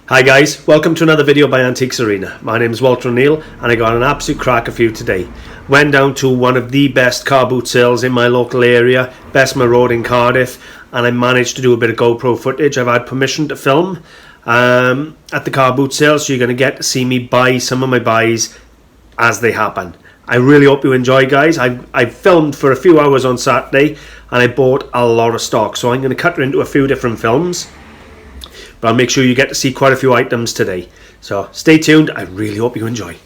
Hi guys, welcome to another video by AntiquesArena. My name is Walter O'Neill and I got an absolute cracker for you today. Went down to one of the best car boot sales in my local area, Bessemer Road in Cardiff, and I managed to do a bit of GoPro footage. I've had permission to film at the car boot sale, so you're going to get to see me buy some of my buys as they happen. I really hope you enjoy, guys. I filmed for a few hours on Saturday and I bought a lot of stock, so I'm going to cut it into a few different films. But I'll make sure you get to see quite a few items today. So stay tuned. I really hope you enjoy.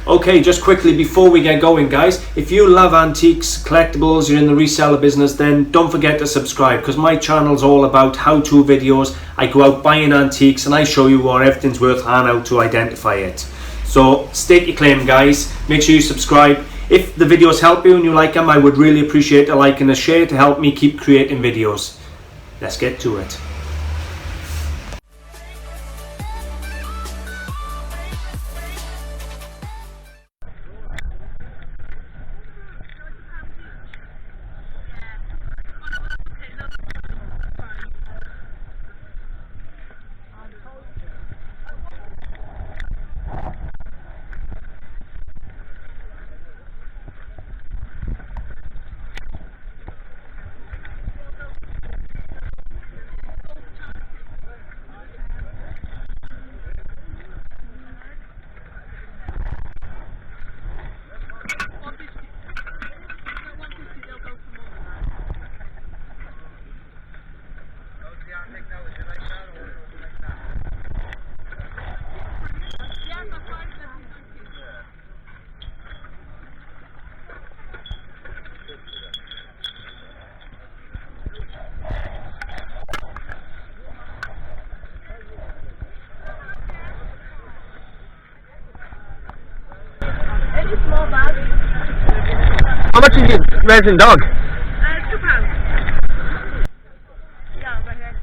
Okay, just quickly before we get going, guys, if you love antiques, collectibles, you're in the reseller business, then don't forget to subscribe, because my channel's all about how-to videos. I go out buying antiques and I show you what everything's worth and how to identify it. So stake your claim, guys. Make sure you subscribe. If the videos help you and you like them, I would really appreciate a like and a share to help me keep creating videos. Let's get to it. Small bag. How much is your resin dog? £2. Yeah, but yeah.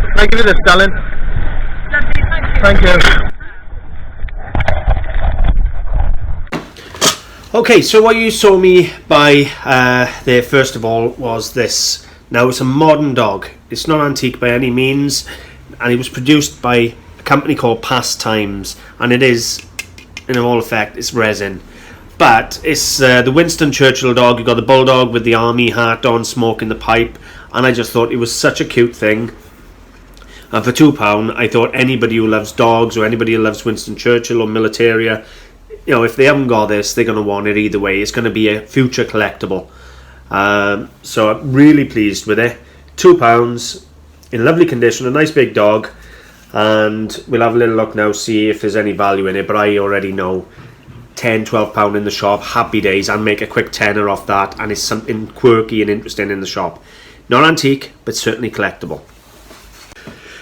Can I give you this, darling? Lovely, Thank you. Okay, so what you saw me buy there first of all was this. Now it's a modern dog. It's not antique by any means, and it was produced by a company called Pastimes, and it is, in all effect, it's resin. But it's the Winston Churchill dog. You got the bulldog with the army hat on, smoking the pipe, and I just thought it was such a cute thing. And for £2, I thought anybody who loves dogs or anybody who loves Winston Churchill or Militaria, you know, if they haven't got this, they're going to want it either way. It's going to be a future collectible. So I'm really pleased with it. £2 in lovely condition, a nice big dog, and we'll have a little look now, see if there's any value in it. But I already know £10-12 in the shop, happy days, and make a quick tenner off that, and it's something quirky and interesting in the shop. Not antique, but certainly collectible.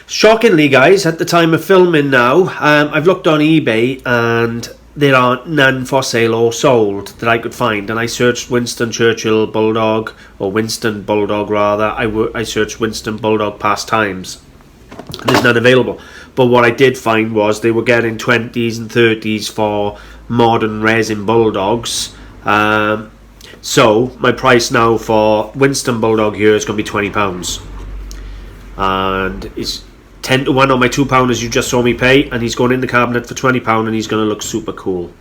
Shockingly, guys, at the time of filming now, I've looked on eBay and there are none for sale or sold that I could find, and I searched Winston Churchill Bulldog, or Winston Bulldog rather. I searched Winston Bulldog Pastimes, and there's none available. But what I did find was they were getting 20s and 30s for modern resin bulldogs. So my price now for Winston Bulldog here is going to be £20, and it's 10 to 1 on my £2 as you just saw me pay, and he's going in the cabinet for £20, and he's going to look super cool.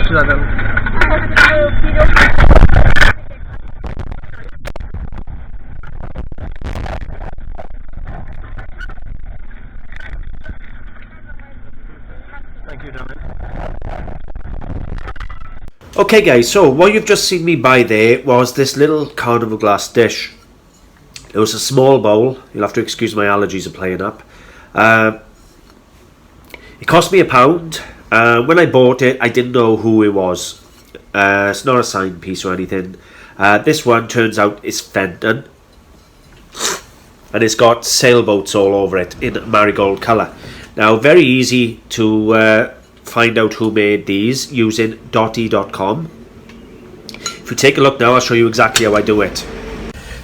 is that then? Thank you, darling. Okay guys, so what you've just seen me buy there was this little carnival glass dish. It was a small bowl. You'll have to excuse my allergies are playing up. It cost me £1. When I bought it, I didn't know who it was. It's not a signed piece or anything. This one turns out is Fenton, and it's got sailboats all over it in marigold colour. Now, very easy to find out who made these using dotty.com. If we take a look now, I'll show you exactly how I do it.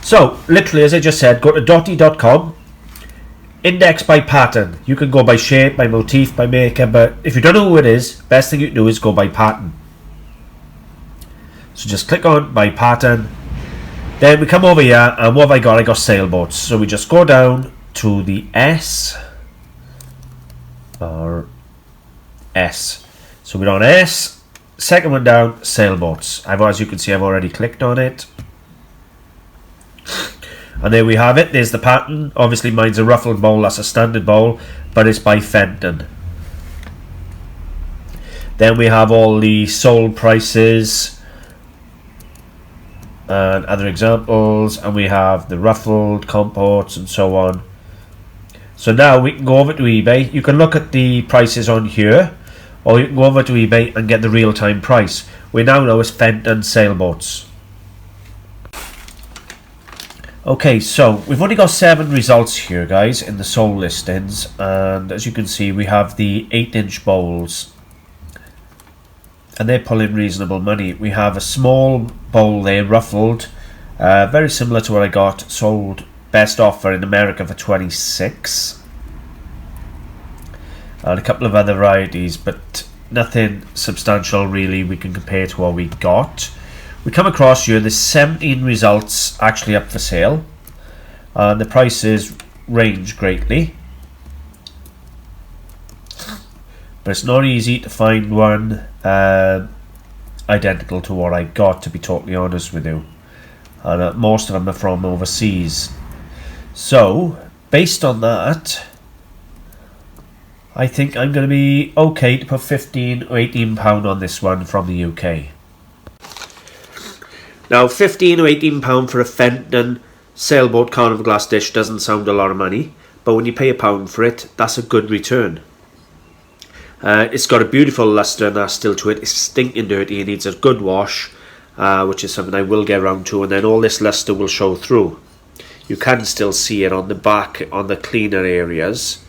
So, literally, as I just said, go to dotty.com, index by pattern. You can go by shape, by motif, by maker, but if you don't know who it is, best thing you can do is go by pattern. So just click on by pattern. Then we come over here, and what have I got? I got sailboats. So we just go down to the S, or S. So we're on S, second one down, sailboats. As you can see, I've already clicked on it. And there we have it. There's the pattern. Obviously mine's a ruffled bowl, that's a standard bowl, but it's by Fenton. Then we have all the sold prices and other examples, and we have the ruffled comports and so on. So now we can go over to eBay. You can look at the prices on here, or you can go over to eBay and get the real-time price. We now know it's Fenton sailboats. Okay, so we've only got 7 results here, guys, in the sold listings, and as you can see, we have the 8-inch bowls, and they're pulling reasonable money. We have a small bowl there, ruffled, very similar to what I got, sold best offer in America for $26, and a couple of other varieties, but nothing substantial really we can compare to what we got. We come across here, there's 17 results actually up for sale, and the prices range greatly, but it's not easy to find one identical to what I got, to be totally honest with you, and most of them are from overseas. So based on that, I think I'm going to be okay to put £15 or £18 on this one from the UK. Now, £15 or £18 for a Fenton sailboat carnival glass dish doesn't sound a lot of money, but when you pay £1 for it, that's a good return. It's got a beautiful lustre and that still to it. It's stinking dirty. It needs a good wash, which is something I will get around to, and then all this lustre will show through. You can still see it on the back, on the cleaner areas.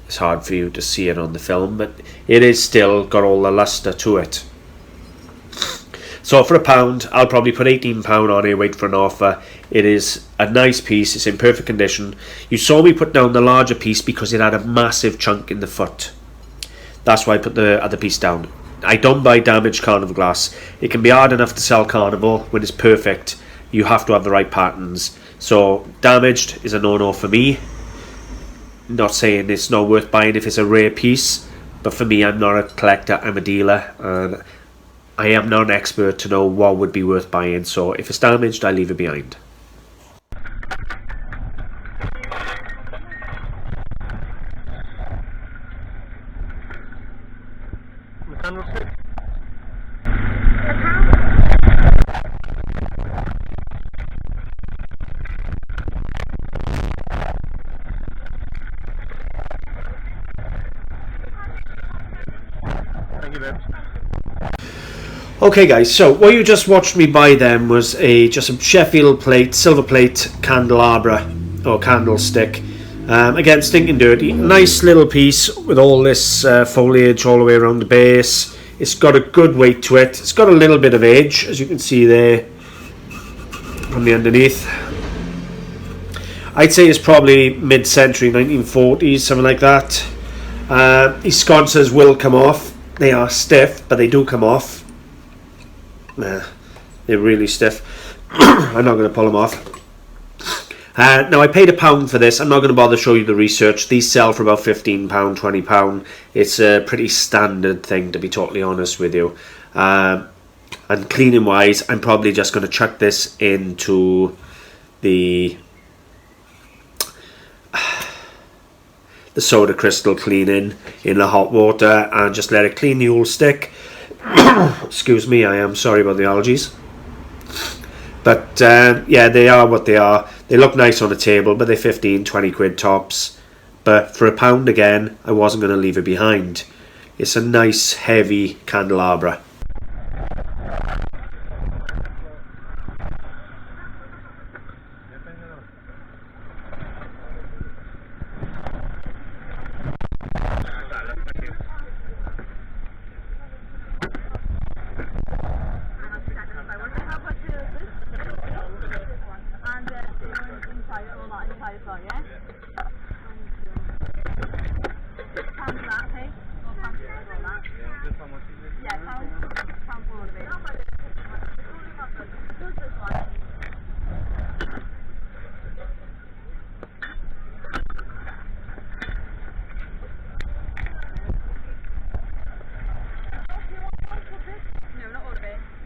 It's hard for you to see it on the film, but it is still got all the lustre to it. So for £1, I'll probably put £18 on here, wait for an offer. It is a nice piece, it's in perfect condition. You saw me put down the larger piece because it had a massive chunk in the foot. That's why I put the other piece down. I don't buy damaged carnival glass. It can be hard enough to sell carnival when it's perfect. You have to have the right patterns. So damaged is a no-no for me. Not saying it's not worth buying if it's a rare piece, but for me, I'm not a collector, I'm a dealer, and I am not an expert to know what would be worth buying, so if it's damaged, I leave it behind. Thank you, babe. Okay guys, so what you just watched me buy then was just a Sheffield plate, silver plate candelabra or candlestick. Again, stinking dirty. Nice little piece with all this foliage all the way around the base. It's got a good weight to it. It's got a little bit of age, as you can see there from the underneath. I'd say it's probably mid-century, 1940s, something like that. These sconces will come off. They are stiff, but they do come off. They're really stiff. I'm not going to pull them off. Now I paid £1 for this. I'm not going to bother show you the research. These sell for about £15, £20. It's a pretty standard thing, to be totally honest with you. And cleaning wise, I'm probably just going to chuck this into the soda crystal cleaning in the hot water and just let it clean the whole stick. Excuse me, I am sorry about the allergies. But yeah, they are what they are. They look nice on a table, but they're 15, 20 quid tops. But for £1 again, I wasn't going to leave it behind. It's a nice heavy candelabra.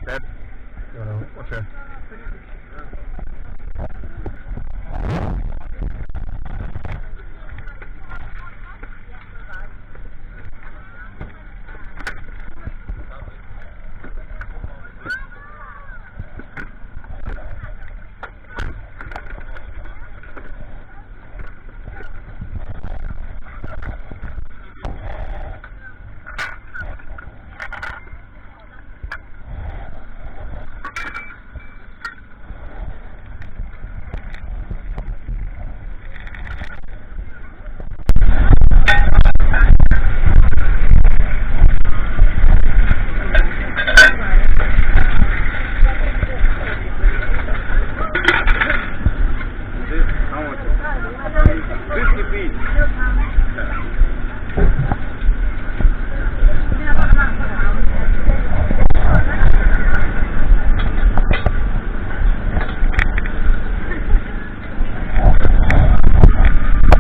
Dad? You wanna watch her?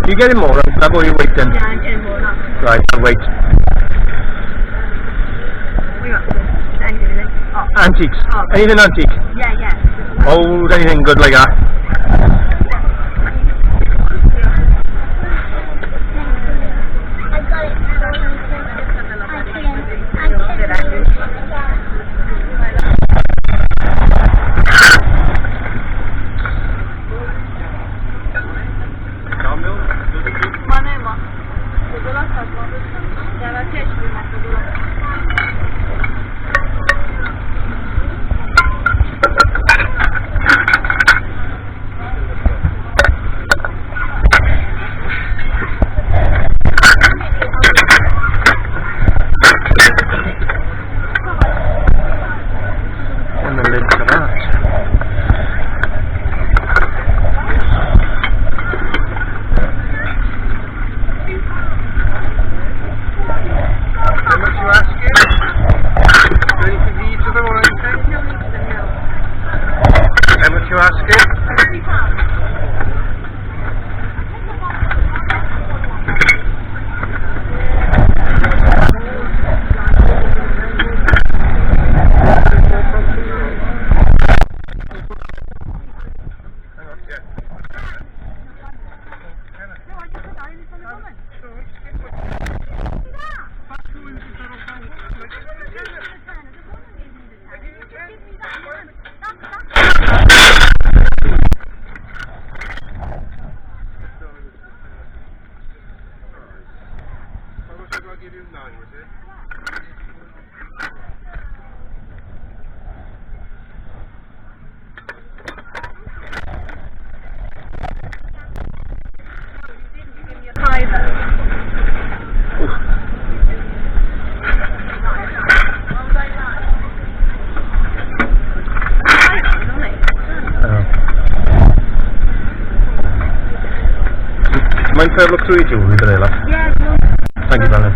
You getting more out of that, or are you waiting? Yeah, I'm getting more now. Right, I'll wait. What are you up to? Anything? Oh. Antiques. Oh. Anything antique? Yeah, yeah. Old, anything good like that? Mind if I look through your jewellery, Vanilla? Yeah, no. Thank you, darling.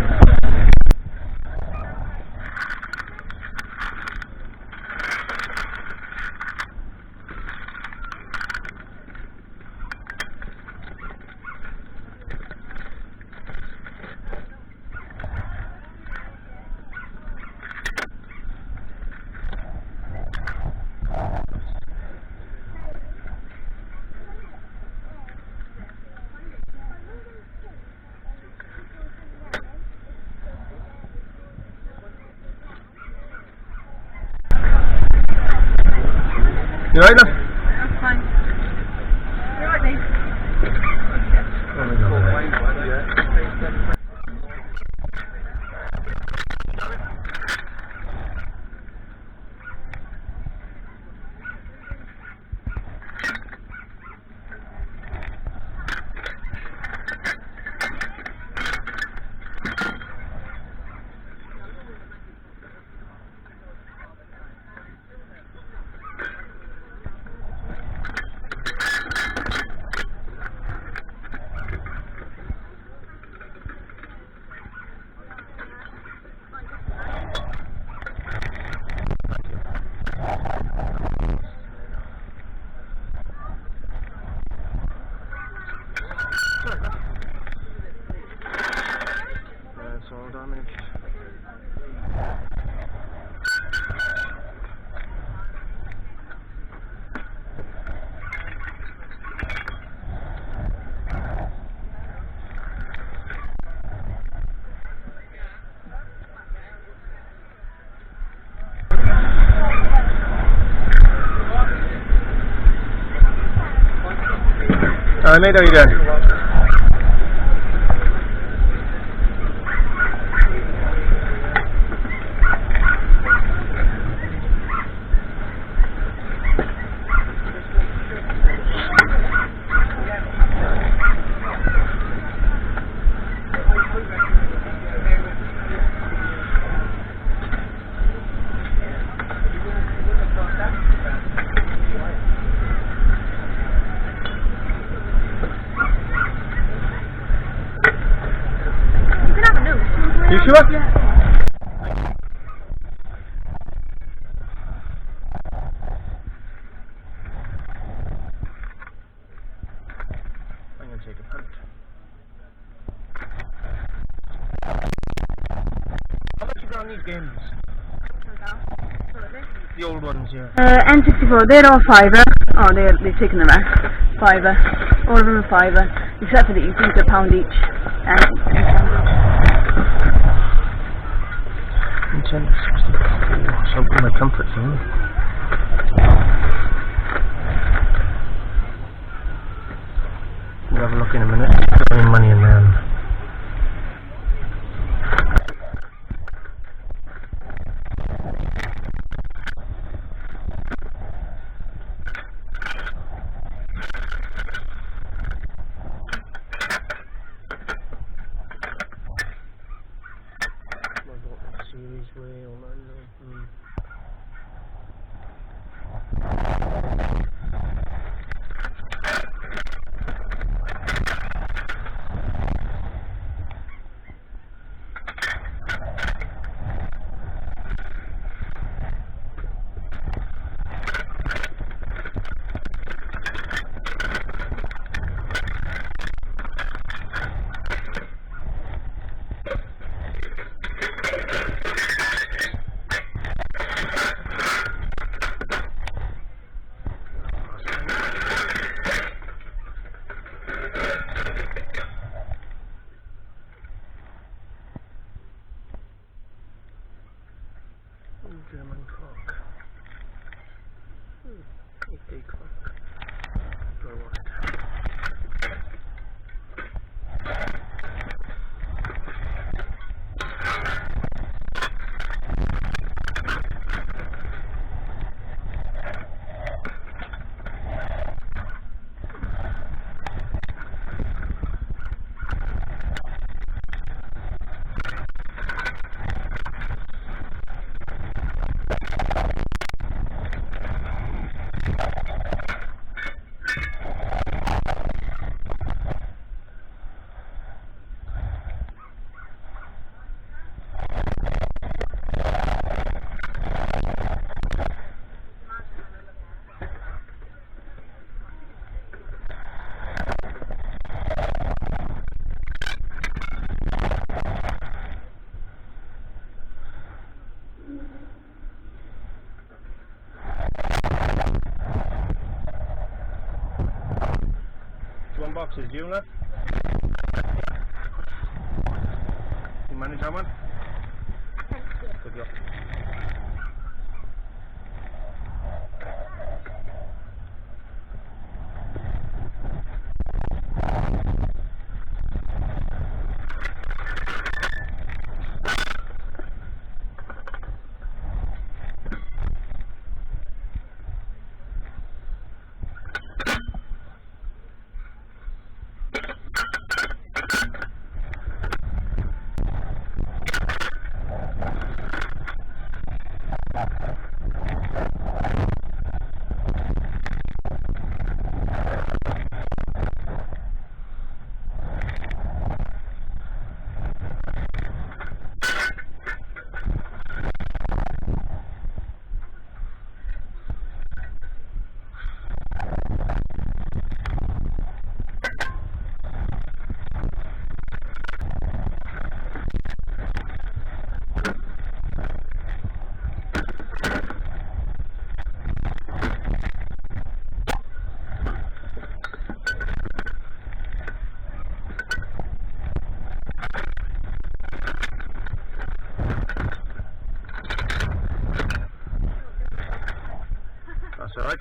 You right, love? That's fine. You alright, Lee? That's all damaged. Alright mate, how you doing? You sure? Yeah. I'm going to take a punt. How much you got on these games? The old ones, yeah. N64, they're all fiver. Oh, they've taken the rest. Fiver. All of them are fiver. Except for the you think they're £1 each. Nintendo 64. Something my comfort zone. We'll have a look in a minute. Put any money in there. Series way or German clock. 8-day clock. Go on. One box is you left. You manage that one? Good luck.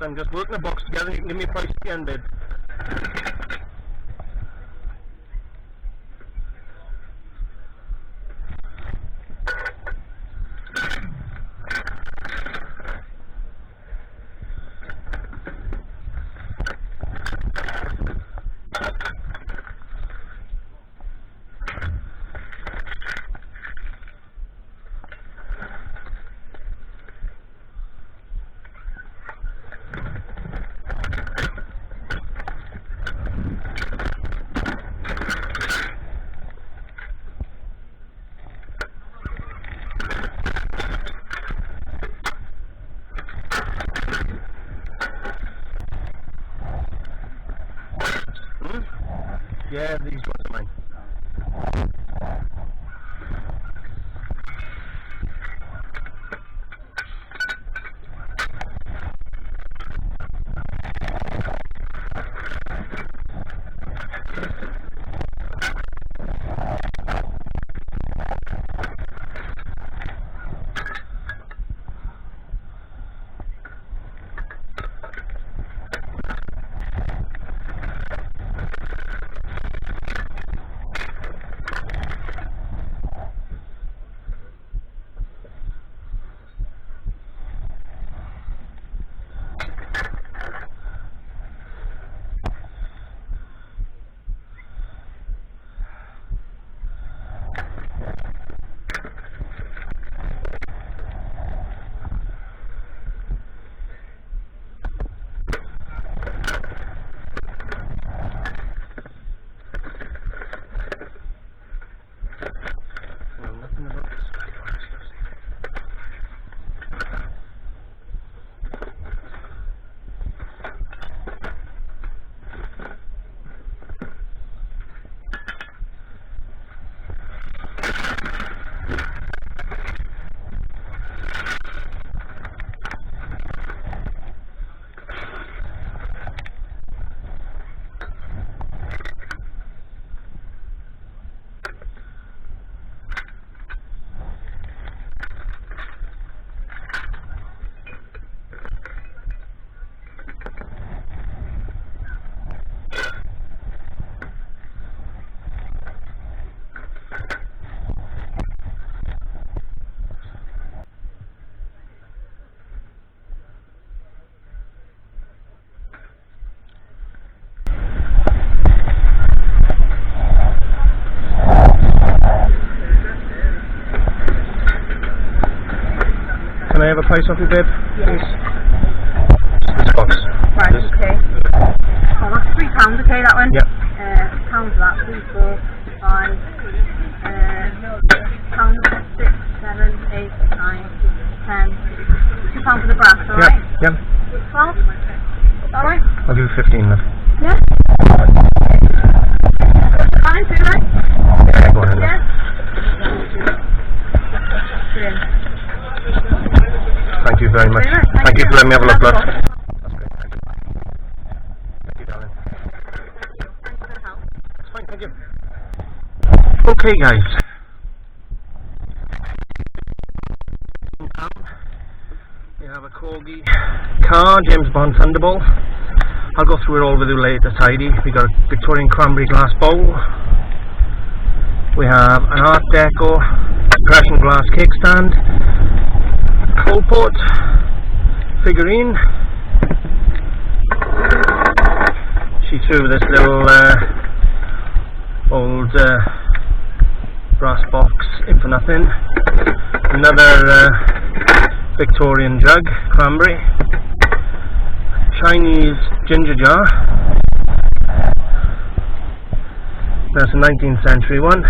it. I'm just working the box together. You can give me a price at the end, babe. Yeah, these ones are mine. Can I have a price off you, babe? Please. This box. Right, This. okay. Oh, that's £3, okay, that one? Yep. Pounds for that, 3, 4, 5, pounds, 6, 7, 8, 9, 10. £2 for the brass, alright? Yep. 12? Alright? I'll do 15 then. Yeah? Fine, too, right? Yeah, go on in there. Yeah? Brilliant. Thank you very much. Very much. Thank you for letting me have a look, love. That's That's great. Thank you. Thank you, darling. Thanks for the help. It's fine, thank you. Okay, guys. We have a Corgi car, James Bond Thunderbolt. I'll go through it all with you later, tidy. We got a Victorian cranberry glass bowl. We have an Art Deco impression glass kickstand, coal pot, figurine. She threw this little old brass box in for nothing. Another Victorian jug, cranberry. Chinese ginger jar. That's a 19th century one,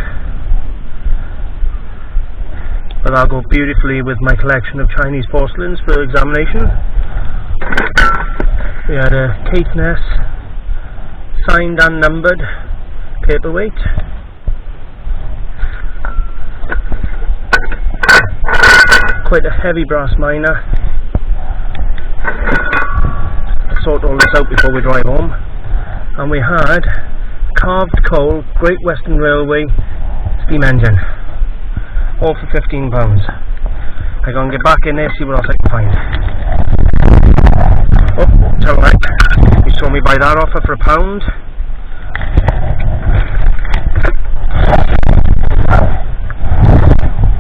but that'll go beautifully with my collection of Chinese porcelains for examination. We had a Caithness signed and numbered paperweight. Quite a heavy brass miner. Sort all this out before we drive home. And we had carved coal Great Western Railway steam engine, all for £15. I'm going to get back in there, see what else I can find. Oh. alright. You saw me buy that offer for £1.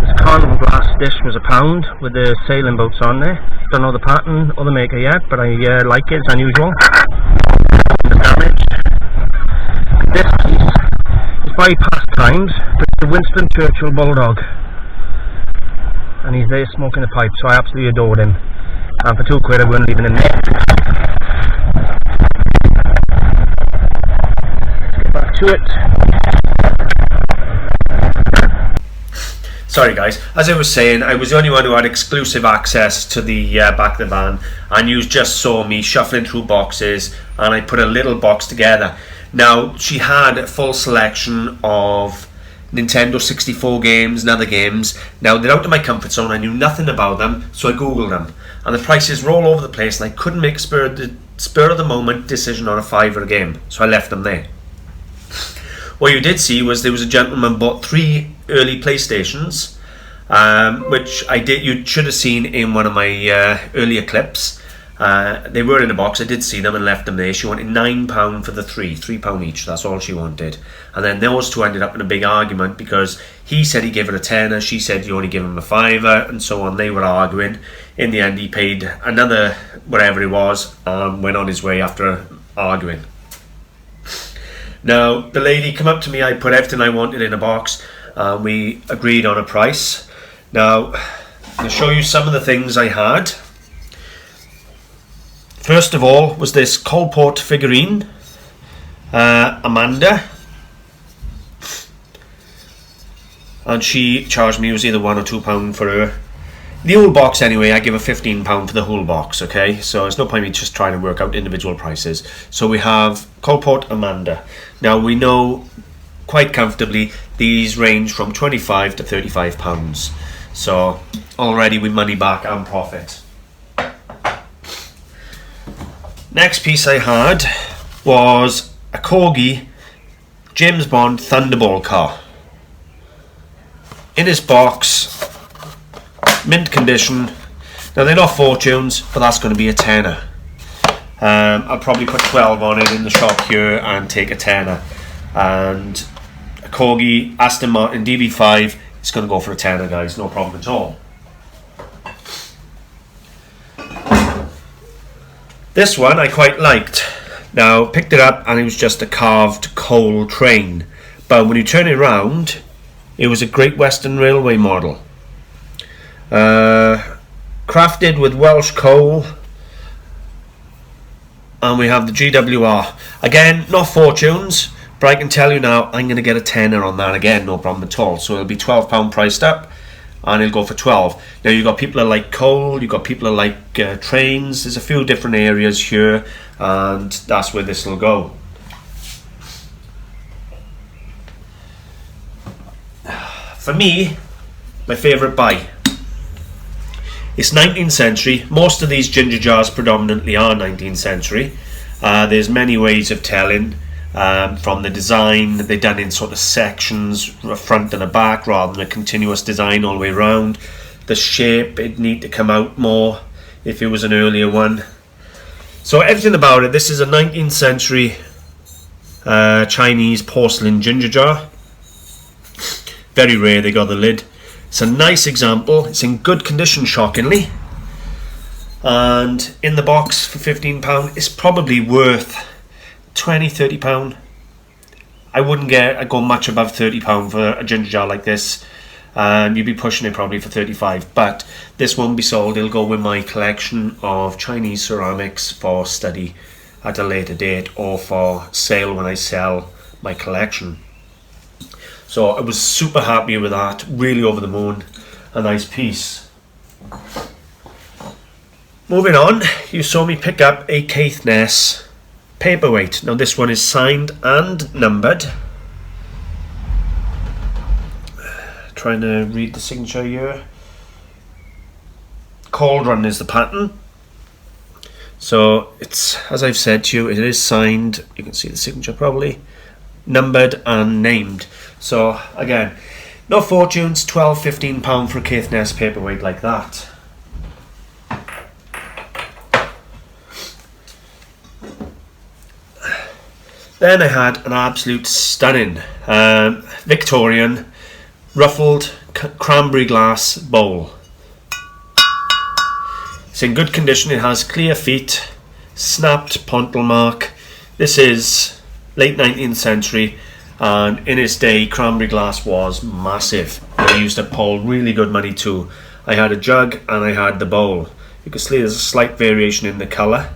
This Carnival glass dish was £1 with the sailing boats on there. Don't know the pattern or the maker yet, but I like it, it's unusual. The damage. This piece is by Pastimes, but it's a Winston Churchill Bulldog. And he's there smoking a pipe, so I absolutely adored him. And for £2 I wouldn't leave him in there. Let's get back to it. Sorry guys, as I was saying, I was the only one who had exclusive access to the back of the van, and you just saw me shuffling through boxes and I put a little box together. Now, she had a full selection of Nintendo 64 games and other games. Now, they're out of my comfort zone, I knew nothing about them, so I googled them. And the prices were all over the place and I couldn't make a spur of the moment decision on a £5 a game, so I left them there. What you did see was there was a gentleman bought 3 early PlayStations, which I did. You should have seen in one of my earlier clips. They were in a box. I did see them and left them there. She wanted £9 for the £3 each. That's all she wanted. And then those two ended up in a big argument because he said he gave her a tenner, she said you only give him a £5, and so on. They were arguing. In the end, he paid another whatever it was and went on his way after arguing. Now, the lady came up to me, I put everything I wanted in a box, and we agreed on a price. Now, I'll show you some of the things I had. First of all was this Colport figurine, Amanda. And she charged me, it was either £1 or £2 for her. The whole box anyway, I give her £15 for the whole box, okay? So there's no point me just trying to work out individual prices. So we have Colport Amanda. Now we know quite comfortably these range from £25 to £35. So already we money back and profit. Next piece I had was a Corgi James Bond Thunderball car. In this box, mint condition. Now they're not fortunes, but that's going to be a tenner. I'll probably put 12 on it in the shop here and take a tenner. And a Corgi Aston Martin DB5, it's going to go for a tenner, guys, no problem at all. This one I quite liked. Now, picked it up and it was just a carved coal train. But when you turn it around, it was a Great Western Railway model. Crafted with Welsh coal. And we have the GWR. Again, not fortunes, but I can tell you now, I'm going to get a tenner on that again, no problem at all. So it'll be £12 priced up, and it'll go for 12. Now you've got people that like coal, you've got people that like trains. There's a few different areas here, and that's where this will go. For me, my favourite buy. It's 19th century. Most of these ginger jars predominantly are 19th century. There's many ways of telling. From the design, they're done in sort of sections, a front and a back, rather than a continuous design all the way around. The shape, it'd need to come out more if it was an earlier one. So everything about it, this is a 19th century Chinese porcelain ginger jar. Very rare, they got the lid. It's a nice example. It's in good condition, shockingly. And in the box for £15, it's probably worth £20-30. I wouldn't go much above £30 for a ginger jar like this. You'd be pushing it probably for 35, but this won't be sold. It'll go with my collection of Chinese ceramics for study at a later date, or for sale when I sell my collection. So I was super happy with that, really over the moon. A nice piece. Moving on, you saw me pick up a Caithness paperweight. Now this one is signed and numbered. Trying to read the signature here. Cauldron is the pattern. So it's, as I've said to you, it is signed. You can see the signature probably. Numbered and named. So again, no fortunes, £12-15 for a Caithness paperweight like that. Then I had an absolute stunning Victorian ruffled cranberry glass bowl. It's in good condition. It has clear feet, snapped pontle mark. This is late 19th century, and in its day cranberry glass was massive. I used up Paul really good money too. I had a jug and I had the bowl. You can see there's a slight variation in the colour.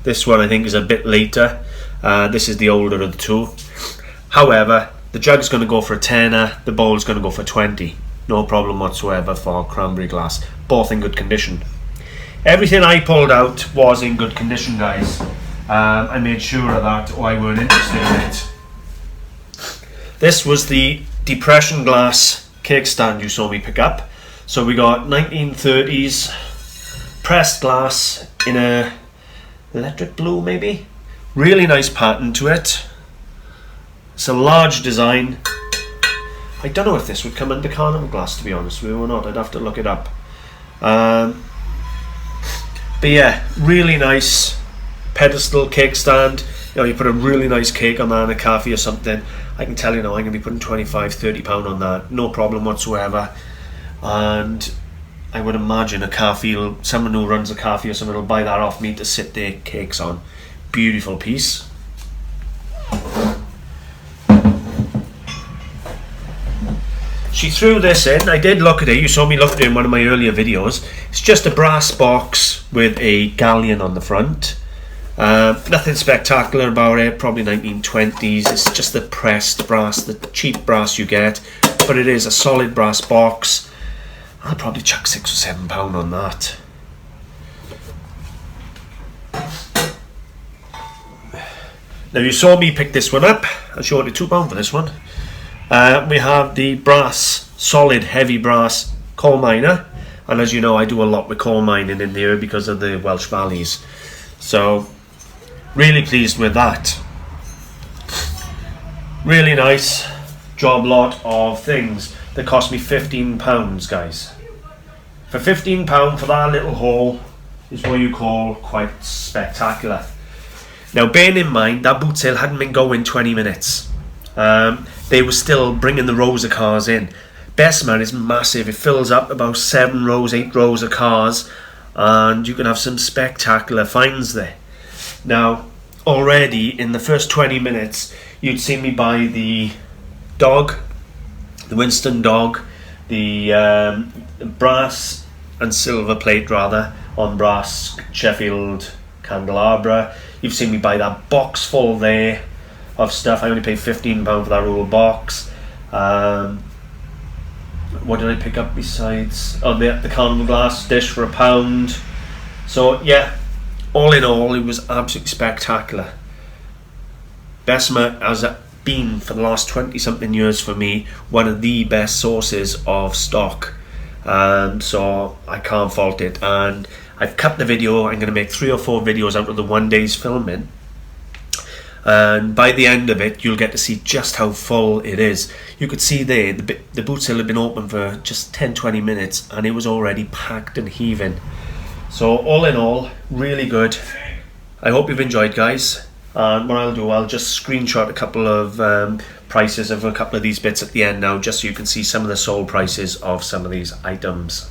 This one I think is a bit later. This is the older of the two. However, the jug's going to go for a tenner, the bowl's going to go for 20. No problem whatsoever for cranberry glass. Both in good condition. Everything I pulled out was in good condition, guys. I made sure of that, or I weren't interested in it. This was the depression glass cake stand you saw me pick up. So we got 1930s pressed glass in a electric blue maybe. Really nice pattern to it. It's a large design. I don't know if this would come under carnival glass, to be honest with you, or not. I'd have to look it up. But yeah, really nice pedestal cake stand. You know, you put a really nice cake on that in a cafe or something. I can tell you now, I'm going to be putting £25–30 on that, no problem whatsoever. And I would imagine a cafe, someone who runs a cafe or someone will buy that off me to sit their cakes on. Beautiful piece. She threw this in. I did look at it. You saw me look at it in one of my earlier videos. It's just a brass box with a galleon on the front. Nothing spectacular about it. Probably 1920s. It's just the pressed brass, the cheap brass you get. But it is a solid brass box. I'll probably chuck £6 or £7 on that. Now you saw me pick this one up. I showed you £2 for this one. We have the brass, solid heavy brass coal miner, and as you know I do a lot with coal mining in there because of the Welsh valleys, so really pleased with that. Really nice job lot of things that cost me £15, guys. For £15 for that little haul is what you call quite spectacular. Now bearing in mind that boot sale hadn't been going 20 minutes. They were still bringing the rows of cars in. Bessemer is massive. It fills up about 7 rows, 8 rows of cars, and you can have some spectacular finds there. Now, already in the first 20 minutes, you'd seen me buy the dog, the Winston dog, the brass and silver plate rather on brass Sheffield candelabra. You've seen me buy that box full there of stuff. I only paid £15 for that little box. What did I pick up besides? Oh, the carnival glass dish for £1. So yeah, all in all, it was absolutely spectacular. Bessemer has been for the last 20 something years for me one of the best sources of stock, so I can't fault it. And I've cut the video. I'm going to make 3 or 4 videos out of the one day's filming. And by the end of it you'll get to see just how full it is. You could see there the boot sale had been open for just 10-20 minutes and it was already packed and heaving. So all in all, really good. I hope you've enjoyed, guys, and what I'll do, I'll just screenshot a couple of prices of a couple of these bits at the end now, just so you can see some of the sold prices of some of these items.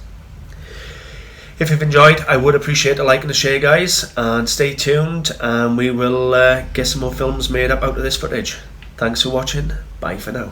If you've enjoyed, I would appreciate a like and a share, guys, and stay tuned and we will get some more films made up out of this footage. Thanks for watching. Bye for now.